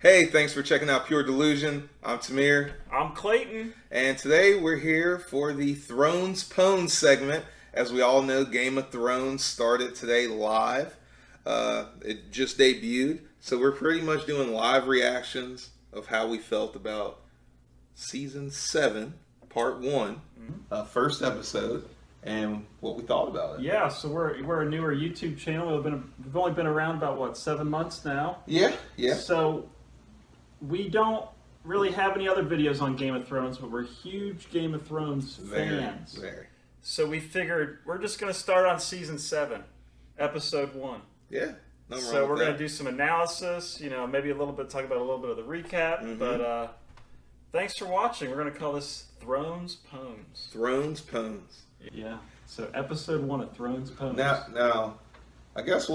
Hey, thanks for checking out Pure Delusion. I'm Tamir. I'm Clayton. And today we're here for the Pwns segment. As we all know, Game of Thrones started today live. It just debuted. So we're pretty much doing live reactions of how we felt about Season 7, Part 1, first episode, and what we thought about it. Yeah, so we're a newer YouTube channel. We've only been around about, 7 months now? Yeah. So we don't really have any other videos on Game of Thrones, but we're huge Game of Thrones fans. Very. So we figured we're just going to start on Season 7, Episode 1. Yeah. So we're going to do some analysis, maybe talk about a little bit of the recap, but thanks for watching. We're going to call this Thrones Pwns. Thrones Pwns. Yeah. So Episode 1 of Thrones Pwns. Now, I guess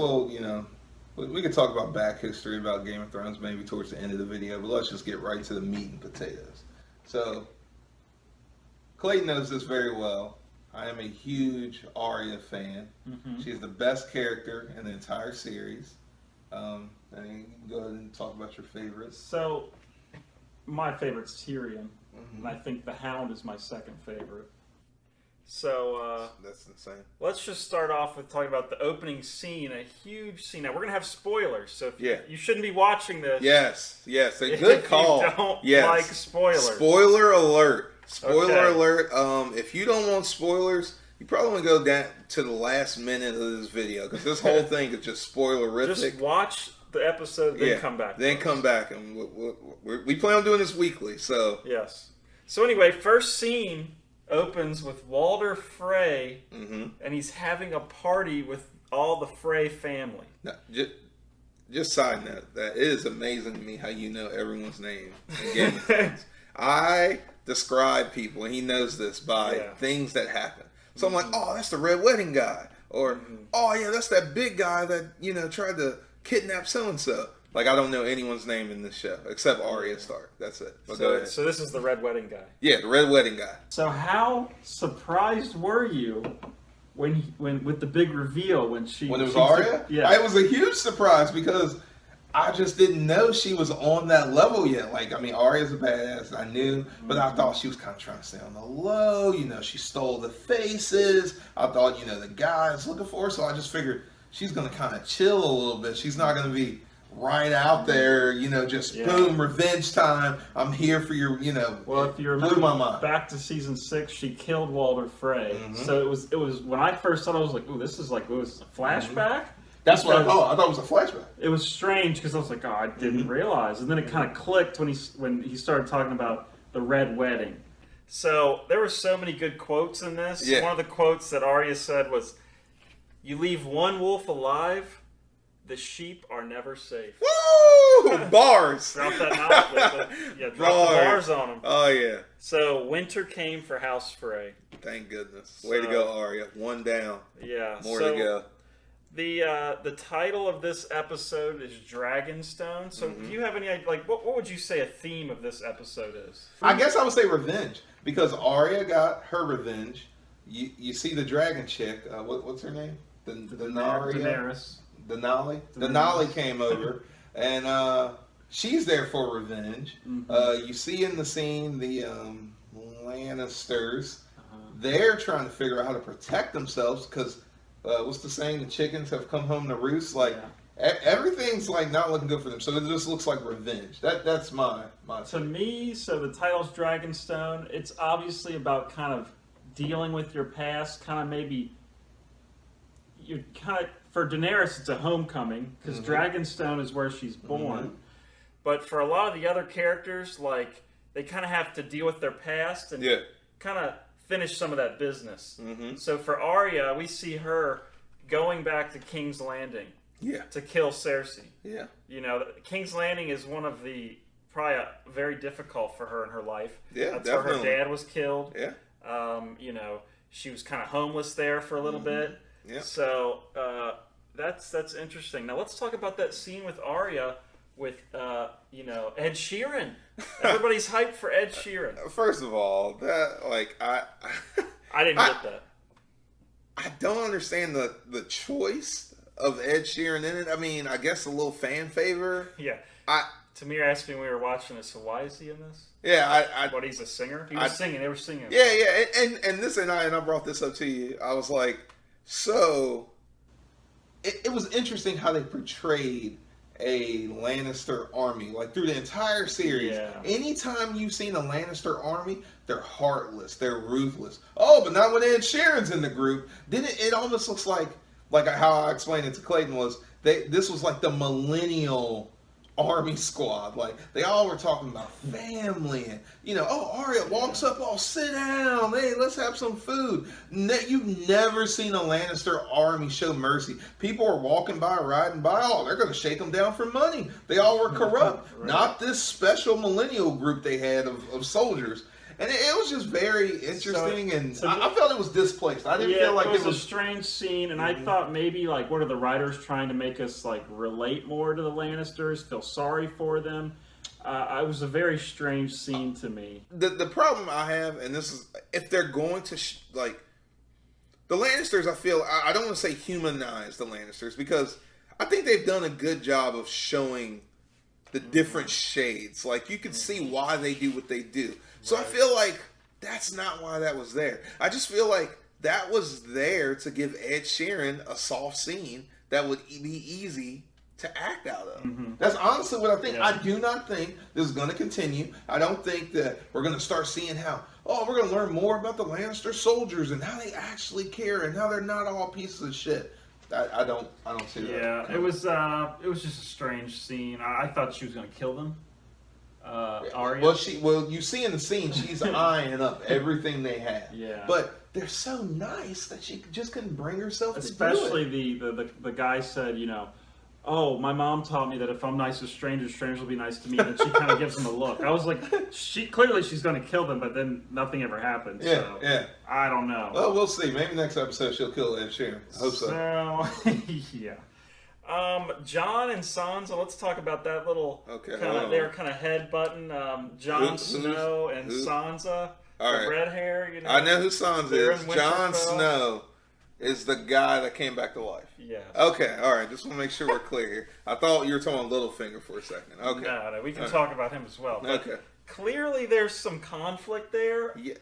we could talk about back history about Game of Thrones maybe towards the end of the video, but let's just get right to the meat and potatoes. So, Clayton knows this very well. I am a huge Arya fan. She's the best character in the entire series. And you can go ahead and talk about your favorites. So, my favorite's Tyrion, and I think the Hound is my second favorite. So, that's insane. Let's just start off with talking about the opening scene, a huge scene. Now, we're going to have spoilers, so you shouldn't be watching this. Yes, a good call. If you don't like spoilers. Spoiler alert. Spoiler Okay. alert. If you don't want spoilers, you probably want to go down to the last minute of this video, because this whole thing is just spoilerific. Just watch the episode, then come back. Then come back, and we plan on doing this weekly. So yes. So anyway, first scene opens with Walder Frey, and he's having a party with all the Frey family. Now, just side note, that is amazing to me how you know everyone's name in Game of Thrones. I describe people, and he knows this, by things that happen. So I'm like, oh, that's the Red Wedding guy. Or, oh, yeah, that's that big guy that, tried to kidnap so-and-so. Like, I don't know anyone's name in this show, except Arya Stark. That's it. But go ahead. So this is the Red Wedding guy. Yeah, the Red Wedding guy. So how surprised were you when with the big reveal when it was Arya? Yeah. It was a huge surprise because I just didn't know she was on that level yet. Like, I mean, Arya's a badass, I knew, but I thought she was kind of trying to stay on the low. She stole the faces. I thought, the guy's looking for her, so I just figured she's going to kind of chill a little bit. She's not going to be right out there, boom, revenge time. I'm here for your, Well, if you remember back to Season 6, she killed Walder Frey. So it was when I first saw it, I was like, "Ooh, this is a flashback." That's what I thought. I thought it was a flashback. It was strange because I was like, "Oh, I didn't realize." And then it kind of clicked when he started talking about the Red Wedding. So there were so many good quotes in this. Yeah. One of the quotes that Arya said was, "You leave one wolf alive, the sheep are never safe." Woo! Bars. Drop that knowledge. Drop the bars on them. Oh yeah. So winter came for House Frey. Thank goodness. Way to go, Arya. One down. Yeah. More to go. The title of this episode is Dragonstone. So do you have any what would you say a theme of this episode is? I guess I would say revenge, because Arya got her revenge. You see the dragon chick. What's her name? Daenerys. Denali came over, and she's there for revenge. You see in the scene the Lannisters. They're trying to figure out how to protect themselves because what's the saying? The chickens have come home to roost. Everything's not looking good for them. So it just looks like revenge. That's my. To me, so the title's Dragonstone. It's obviously about kind of dealing with your past. Kind of maybe you for Daenerys, it's a homecoming because Dragonstone is where she's born. But for a lot of the other characters, they kind of have to deal with their past and kind of finish some of that business. So for Arya, we see her going back to King's Landing to kill Cersei. King's Landing is one of the probably very difficult for her in her life. That's definitely. where her dad was killed. She was kind of homeless there for a little bit. So that's interesting. Now let's talk about that scene with Arya with Ed Sheeran. Everybody's hyped for Ed Sheeran. First of all, that I didn't get that. I don't understand the choice of Ed Sheeran in it. I mean, I guess a little fan favor. Yeah. Tamir asked me when we were watching this, so why is he in this? Yeah, What, he's a singer? He was singing. They were singing. Yeah, and I brought this up to you. I was like, so it was interesting how they portrayed a Lannister army, like through the entire series. Yeah. Anytime you've seen a Lannister army, they're heartless, they're ruthless. Oh, but not when Ed Sheeran's in the group. Then it almost looks like how I explained it to Clayton was this was like the millennial army squad. Like they all were talking about family and Arya walks up, oh sit down, hey, let's have some food. You've never seen a Lannister army show mercy. People are walking by, riding by, oh, they're gonna shake them down for money. They all were corrupt. Right. Not this special millennial group they had of soldiers. And it was just very interesting, I felt it was displaced. I didn't feel like it was a strange scene, and I thought maybe what are the writers trying to make us relate more to the Lannisters, feel sorry for them. It was a very strange scene to me. The problem I have, and this is if they're going to the Lannisters, I feel I don't want to say humanize the Lannisters because I think they've done a good job of showing the different shades. Like you can see why they do what they do. So right. I feel like that's not why that was there. I just feel like that was there to give Ed Sheeran a soft scene that would be easy to act out of. Mm-hmm. That's honestly what I think. Yeah. I do not think this is going to continue. I don't think that we're going to start seeing we're going to learn more about the Lannister soldiers and how they actually care and how they're not all pieces of shit. I don't see that. Yeah, it was just a strange scene. I thought she was going to kill them. Arya. Well, you see in the scene, she's eyeing up everything they have. Yeah. But they're so nice that she just couldn't bring herself Especially to do it. the guy said, oh, my mom taught me that if I'm nice to strangers, strangers will be nice to me. And then she kind of gives him a look. I was like, clearly she's going to kill them, but then nothing ever happens. Yeah, so yeah. I don't know. Well, we'll see. Maybe next episode she'll kill Ed Sheeran. I hope so. Yeah. Jon and Sansa, let's talk about that little they were kind of headbutting Jon Snow and Sansa, the red hair, I know who Sansa is. Jon Snow is the guy that came back to life. Yes. Okay, all right. Just want to make sure we're clear here. I thought you were talking about Littlefinger for a second. Okay. No, we can talk about him as well. But okay. Clearly there's some conflict there. Yeah.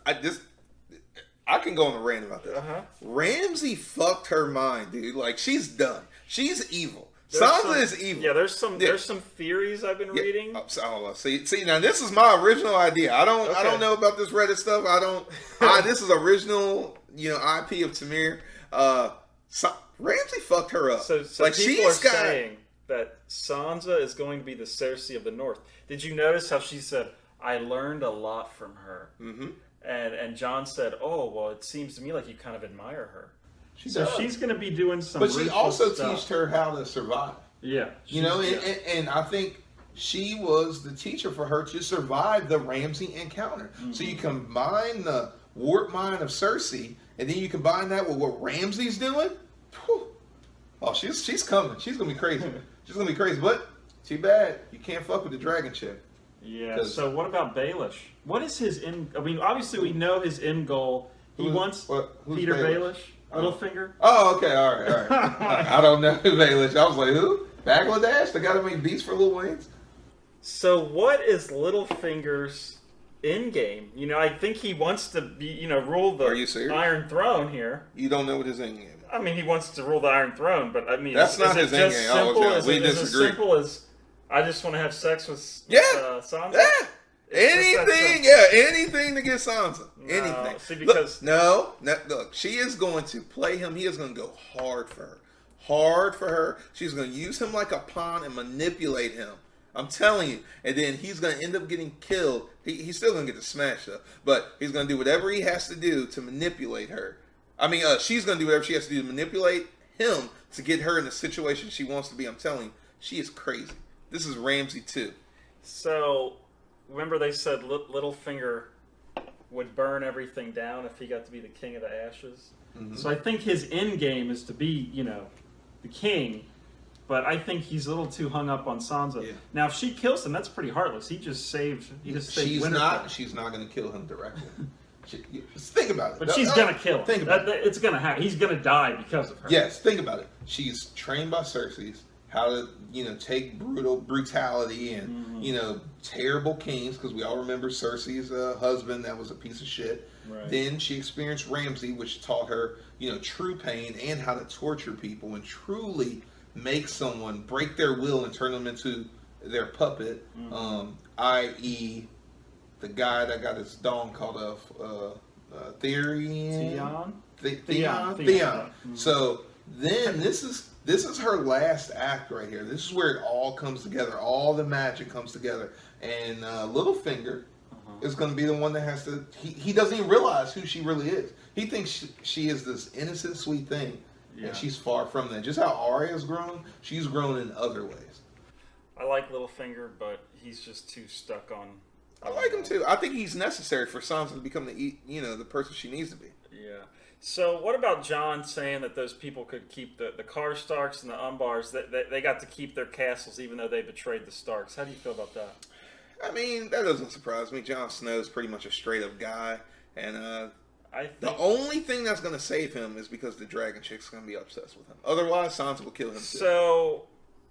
I can go on a rant about that. Uh-huh. Ramsay fucked her mind, dude. Like, she's done. She's evil. Sansa is evil. Yeah, there's some theories I've been reading. See, now this is my original idea. I don't know about this Reddit stuff. This is original, IP of Tamir. Ramsay fucked her up. So people are saying that Sansa is going to be the Cersei of the North. Did you notice how she said, "I learned a lot from her"? Mm-hmm. And Jon said, "Oh, well, it seems to me like you kind of admire her." She's going to be doing some. But she also taught her how to survive. Yeah, and I think she was the teacher for her to survive the Ramsay encounter. Mm-hmm. So you combine the warp mind of Cersei, and then you combine that with what Ramsay's doing. Whew. Oh, she's coming. She's gonna be crazy. She's gonna be crazy. But too bad you can't fuck with the dragon chick. Yeah. So what about Baelish? What is his end? I mean, obviously we know his end goal. He wants Peter Baelish, Littlefinger. Oh, okay. All right. I don't know who Baelish. I was like, who? Bangladesh? They got to make beats for Lil Wayne's. So what is Littlefinger's end game? I think he wants to be, rule the Iron Throne here. You don't know what his end game is. I mean, he wants to rule the Iron Throne, but I mean, that's not his end game. We disagree. Is it as simple as I just want to have sex with Sansa? Yeah. Anything to get Sansa. Anything. See, because look, she is going to play him. He is going to go hard for her. She's going to use him like a pawn and manipulate him. I'm telling you. And then he's going to end up getting killed. He's still going to get the smash up, but he's going to do whatever he has to do to manipulate her. I mean, she's going to do whatever she has to do to manipulate him to get her in the situation she wants to be. I'm telling you, she is crazy. This is Ramsay too. So, remember they said Littlefinger would burn everything down if he got to be the king of the ashes? Mm-hmm. So I think his end game is to be, the king, but I think he's a little too hung up on Sansa. Yeah. Now, if she kills him, that's pretty heartless. He just saved She's not going to kill him directly. Think about it. But she's going to kill him. Think about it. It's going to happen. He's going to die because of her. Yes, think about it. She's trained by Cersei. how to, take brutality and, terrible kings, because we all remember Cersei's husband that was a piece of shit. Right. Then she experienced Ramsay, which taught her, true pain and how to torture people and truly make someone break their will and turn them into their puppet, i.e. the guy that got his dong called Theon. Theon. Mm-hmm. So then this is her last act right here. This is where it all comes together. All the magic comes together, and Littlefinger is going to be the one that has to. He doesn't even realize who she really is. He thinks she is this innocent, sweet thing, and she's far from that. Just how Arya's grown, she's grown in other ways. I like Littlefinger, but he's just too stuck on. I like him too. I think he's necessary for Sansa to become the person she needs to be. Yeah. So what about Jon saying that those people could keep the Karstarks and the Umbars, that they got to keep their castles even though they betrayed the Starks? How do you feel about that? I mean, that doesn't surprise me. Jon Snow's pretty much a straight up guy, and the only thing that's going to save him is because the dragon chick's going to be obsessed with him. Otherwise, Sansa will kill him too. So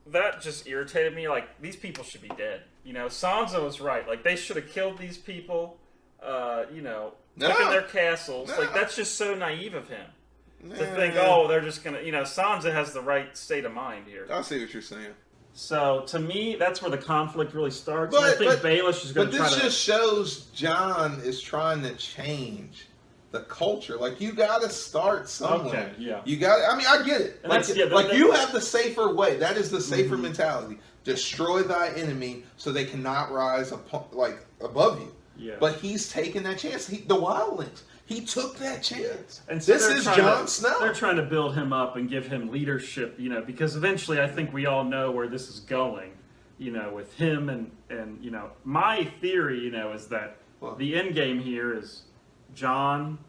that just irritated me. Like, these people should be dead. Sansa was right. Like, they should have killed these people. Taking their castles. Like, that's just so naive of him. To think, they're just going to... Sansa has the right state of mind here. I see what you're saying. So, to me, that's where the conflict really starts. I think Baelish is going to try to... But this just shows Jon is trying to change the culture. Like, you got to start somewhere. Okay, yeah. You got. I mean, I get it. You have the safer way. That is the safer mentality. Destroy thy enemy so they cannot rise above you. Yeah. But he's taking that chance. The wildlings. He took that chance. And so this is Jon Snow. They're trying to build him up and give him leadership, because eventually I think we all know where this is going, with him and my theory, is that the end game here is Jon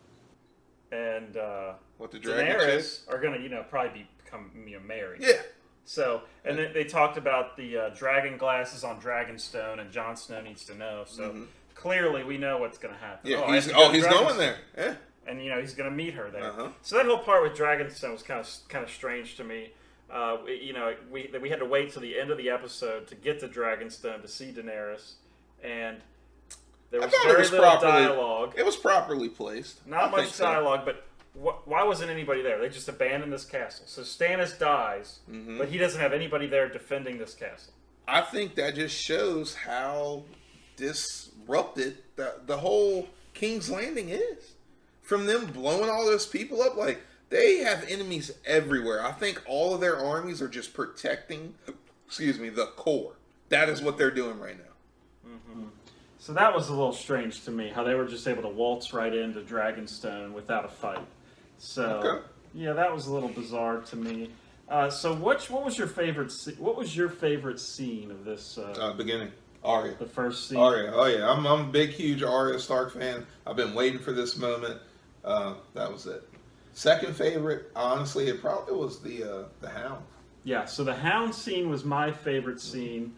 and Daenerys are going to, probably become married. Yeah. So, and then they talked about the dragon glasses on Dragonstone, and Jon Snow needs to know. So clearly, we know what's going to happen. Yeah, he's going there. Yeah, and he's going to meet her there. Uh-huh. So that whole part with Dragonstone was kind of strange to me. We had to wait till the end of the episode to get to Dragonstone to see Daenerys, and there was very little dialogue. It was properly placed. Not much dialogue, but. Why wasn't anybody there? They just abandoned this castle. So Stannis dies, but he doesn't have anybody there defending this castle. I think that just shows how disrupted the whole King's Landing is. From them blowing all those people up, like, they have enemies everywhere. I think all of their armies are just protecting, the core. That is what they're doing right now. Mm-hmm. So that was a little strange to me, how they were just able to waltz right into Dragonstone without a fight. So, yeah, that was a little bizarre to me. So, what was your favorite? What was your favorite scene of this? Beginning, Arya. The first scene. Arya. Oh yeah, I'm a big, huge Arya Stark fan. I've been waiting for this moment. That was it. Second favorite, honestly, it probably was the Hound. Yeah. So the Hound scene was my favorite scene.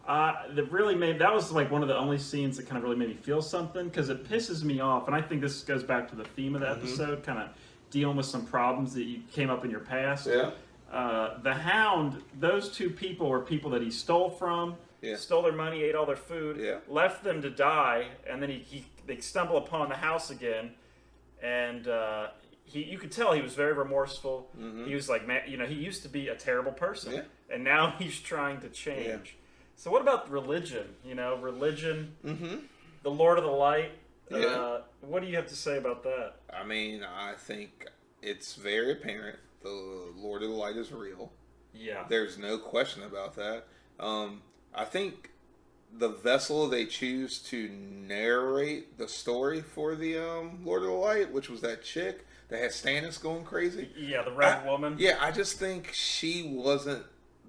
That was like one of the only scenes that kind of really made me feel something, because it pisses me off, and I think this goes back to the theme of the episode, kind of dealing with some problems that you came up in your past. Yeah. The Hound, those two people were people that he stole from, stole their money, ate all their food, left them to die, and then they stumble upon the house again, and you could tell he was very remorseful. He was like, man, he used to be a terrible person, and now he's trying to change. Yeah. So what about religion? Religion, the Lord of the Light. What do you have to say about that? I mean, I think it's very apparent the Lord of the Light is real. Yeah. There's no question about that. I think the vessel they choose to narrate the story for the Lord of the Light, which was that chick that had Stannis going crazy. Yeah, the red woman. Yeah, I just think she wasn't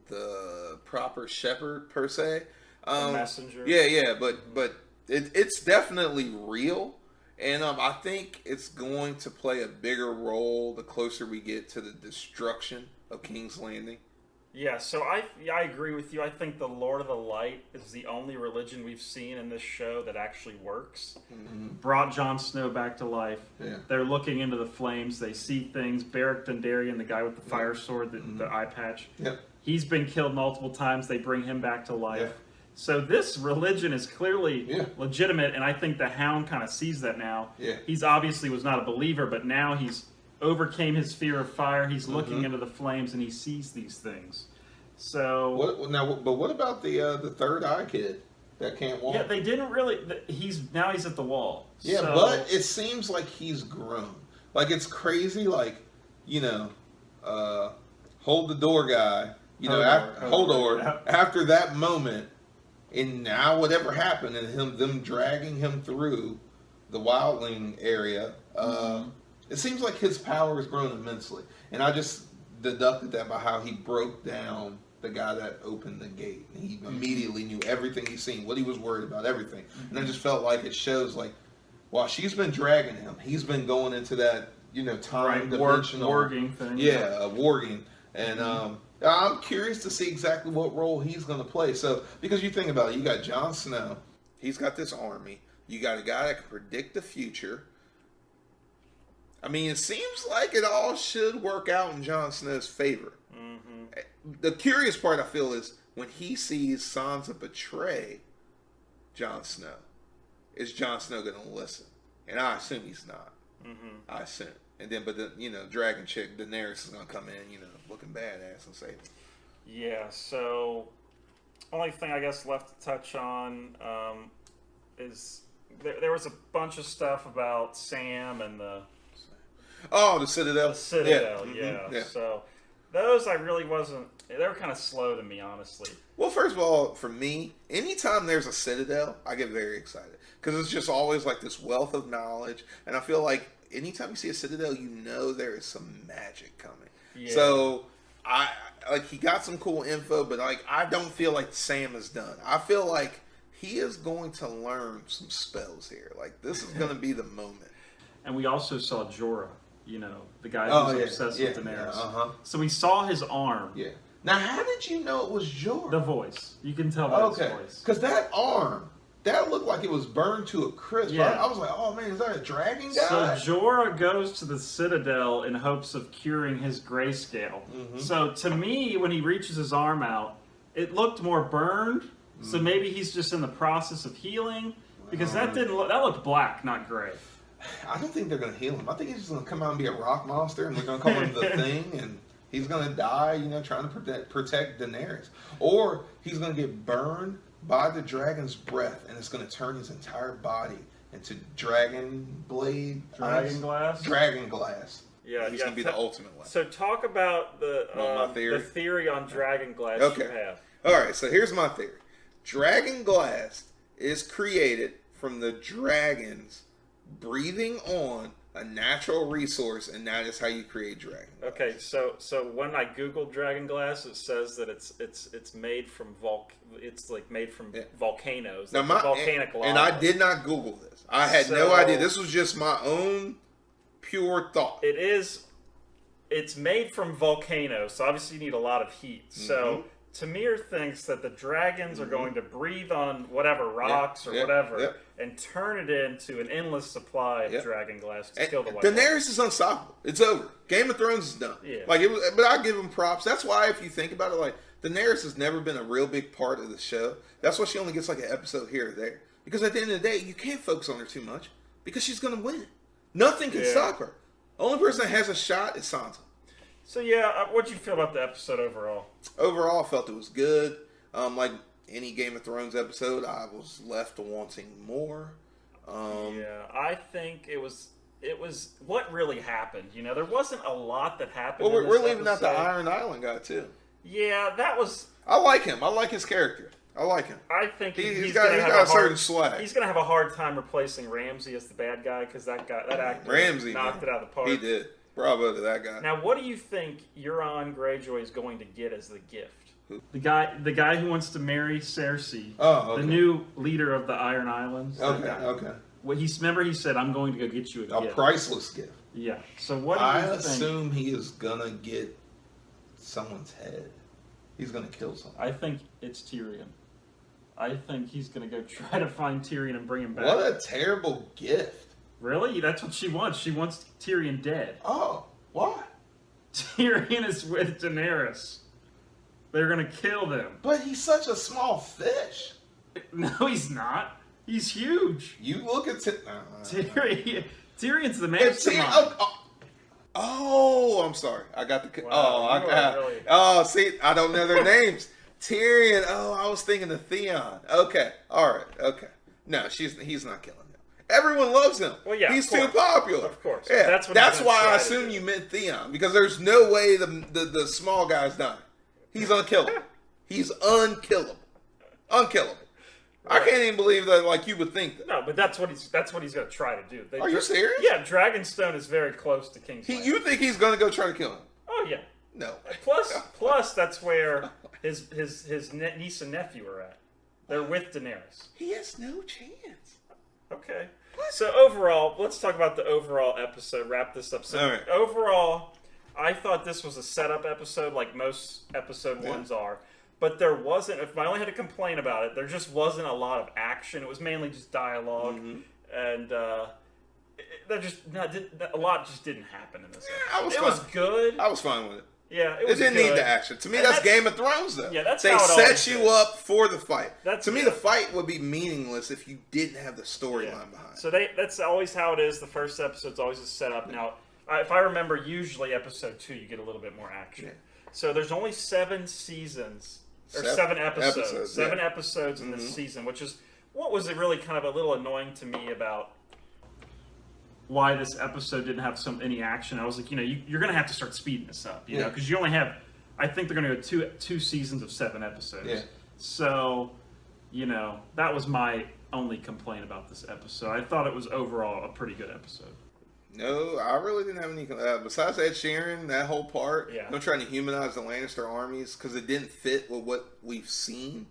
the proper shepherd per se. The messenger. Yeah, but it's definitely real, and I think it's going to play a bigger role the closer we get to the destruction of King's Landing. Yeah, so I agree with you. I think the Lord of the Light is the only religion we've seen in this show that actually works. Brought Jon Snow back to life. Yeah. They're looking into the flames. They see things. Beric Dondarrion, the guy with the fire sword, the eye patch. Yep. He's been killed multiple times. They bring him back to life. Yeah. So this religion is clearly Yeah. legitimate, and I think the Hound kind of sees that now. Yeah. He's obviously was not a believer, but now he's overcame his fear of fire. He's looking into the flames, and he sees these things. So but what about the third eye kid that can't walk? yeah, they didn't really. He's at the wall. Yeah, so, but it seems like he's grown. Like it's crazy. Like hold the door guy. Hodor. After that moment, and now whatever happened, and them dragging him through the wildling area, it seems like his power has grown immensely. And I just deducted that by how he broke down the guy that opened the gate. He immediately knew everything he's seen, what he was worried about, everything. And I just felt like it shows, like, while she's been dragging him, he's been going into that, time dimensional warging thing. Yeah, warging. And I'm curious to see exactly what role he's going to play. So, because you think about it, you got Jon Snow, he's got this army. You got a guy that can predict the future. I mean, it seems like it all should work out in Jon Snow's favor. The curious part, I feel, is when he sees Sansa betray Jon Snow. Is Jon Snow going to listen? And I assume he's not. I assume. And then, Dragon Chick Daenerys is going to come in, looking badass and save him. Yeah, so only thing I guess left to touch on is there was a bunch of stuff about Sam and the Citadel. The Citadel, yeah. So those I really wasn't. They were kind of slow to me, honestly. Well, first of all, for me, anytime there's a Citadel, I get very excited because it's just always like this wealth of knowledge, and I feel like anytime you see a Citadel, there is some magic coming. Yeah. So he got some cool info, but I don't feel like Sam is done. I feel like he is going to learn some spells here. Like this is going to be the moment. And we also saw Jorah, the guy who's obsessed with Daenerys. Yeah, So we saw his arm. Yeah. Now, how did you know it was Jorah? The voice. You can tell by his voice. Because that arm, that looked like it was burned to a crisp. Yeah. I was like, oh man, is that a dragon guy? So Jorah goes to the Citadel in hopes of curing his grayscale. So to me, when he reaches his arm out, it looked more burned. So maybe he's just in the process of healing. Because that looked black, not gray. I don't think they're going to heal him. I think he's just going to come out and be a rock monster, and they're going to call him the Thing, and he's going to die, trying to protect Daenerys. Or he's going to get burned by the dragon's breath, and it's going to turn his entire body into dragon blade. Dragon glass? Dragon glass. Yeah, he's going to be the ultimate one. So talk about my theory? The theory on dragon glass you have. All right, so here's my theory. Dragon glass is created from the dragons breathing on a natural resource, and that is how you create dragon glass. Okay, so when I googled dragon glass, it says that it's made from volcanoes. Now volcanic lava. And I did not Google this. I had no idea. This was just my own pure thought. It's made from volcanoes, so obviously you need a lot of heat. So Tamir thinks that the dragons are going to breathe on whatever rocks or whatever and turn it into an endless supply of dragon glass to kill the White Walkers. Daenerys is unstoppable. It's over. Game of Thrones is done. Yeah. But I give him props. That's why, if you think about it, Daenerys has never been a real big part of the show. That's why she only gets an episode here or there. Because at the end of the day, you can't focus on her too much because she's going to win. Nothing can stop her. The only person that has a shot is Sansa. So what do you feel about the episode overall? Overall, I felt it was good. Like any Game of Thrones episode, I was left wanting more. I think it was what really happened. There wasn't a lot that happened. Well, we're leaving episode. out the Iron Island guy too. Yeah, that was. I like him. I like his character. I like him. I think he's got a certain swag. He's going to have a hard time replacing Ramsay as the bad guy because that actor Ramsay knocked it out of the park. He did. Bravo to that guy. Now, what do you think Euron Greyjoy is going to get as the gift? Who? The guy who wants to marry Cersei. Oh, okay. The new leader of the Iron Islands. Okay. Well, he said, "I'm going to go get you a gift." A priceless gift. Yeah. So what do you think? I assume he is gonna get someone's head. He's gonna kill someone. I think it's Tyrion. I think he's gonna go try to find Tyrion and bring him back. What a terrible gift. Really? That's what she wants. She wants Tyrion dead. Oh, why? Tyrion is with Daenerys. They're gonna kill them. But he's such a small fish. No, he's not. He's huge. You look at Tyrion's the mastermind. Oh, I'm sorry. I got the. Wow, really... see, I don't know their names. Tyrion. Oh, I was thinking of Theon. Okay, all right. Okay, no, he's not killing him. Everyone loves him. Well, yeah, he's too popular. Of course. Yeah, that's why I assume you meant Theon, because there's no way the small guy's dying. He's unkillable. He's unkillable. Unkillable. Right. I can't even believe that. Like you would think that. No, but that's what he's going to try to do. Are you serious? Yeah, Dragonstone is very close to King's Landing. You think he's going to go try to kill him? Oh yeah. No. Plus, that's where his niece and nephew are at. They're with Daenerys. He has no chance. Okay. What? So overall, let's talk about the overall episode. Wrap this up. So right. Overall, I thought this was a setup episode, like most episode ones are. But there wasn't. If I only had to complain about it, there just wasn't a lot of action. It was mainly just dialogue, and a lot just didn't happen in this episode. It was good. I was fine with it. Yeah, it didn't need the action. To me, that's Game of Thrones, though. Yeah, that's they how it set you up for the fight. To me, the fight would be meaningless if you didn't have the storyline behind it. So that's always how it is. The first episode's always a setup. Now, if I remember, usually episode 2, you get a little bit more action. Yeah. So there's only 7 seasons. Or 7 episodes. 7 episodes in this season, which is what was really kind of a little annoying to me about why this episode didn't have any action. I was like, you're going to have to start speeding this up, you know, because you only have, I think they're going to go two seasons of 7 episodes. Yeah. So, that was my only complaint about this episode. I thought it was overall a pretty good episode. No, I really didn't have any. Besides Ed Sheeran, that whole part, them trying to humanize the Lannister armies because it didn't fit with what we've seen.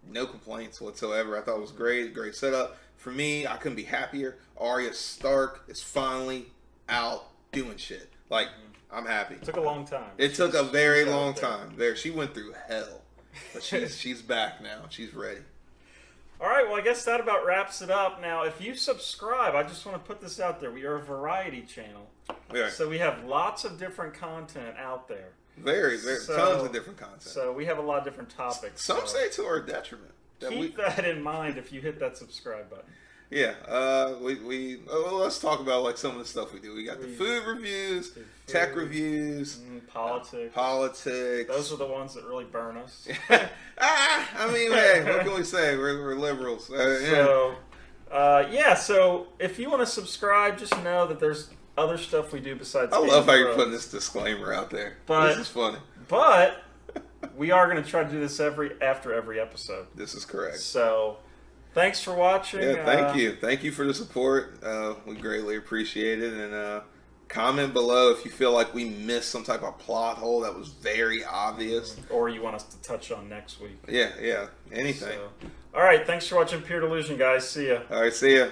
No complaints whatsoever. I thought it was great setup. For me, I couldn't be happier. Arya Stark is finally out doing shit. Like, I'm happy. It took a long time. It took a very long time. She went through hell, but she's back now. She's ready. All right, well, I guess that about wraps it up. Now, if you subscribe, I just want to put this out there. We are a variety channel. Yeah. So we have lots of different content out there. Very tons of different content. So we have a lot of different topics. Some say to our detriment. Keep that in mind if you hit that subscribe button. Yeah, let's talk about like some of the stuff we do. We got the food reviews, tech reviews, politics. Those are the ones that really burn us. I mean, hey, what can we say? We're liberals. So if you want to subscribe, just know that there's other stuff we do besides. I love how you're putting this disclaimer out there. This is funny. But we are going to try to do this after every episode. This is correct. So. Thanks for watching. Yeah, thank you. Thank you for the support. We greatly appreciate it. And comment below if you feel like we missed some type of plot hole that was very obvious. Or you want us to touch on next week. Yeah. Anything. All right. Thanks for watching Pure Delusion, guys. See ya. All right. See ya.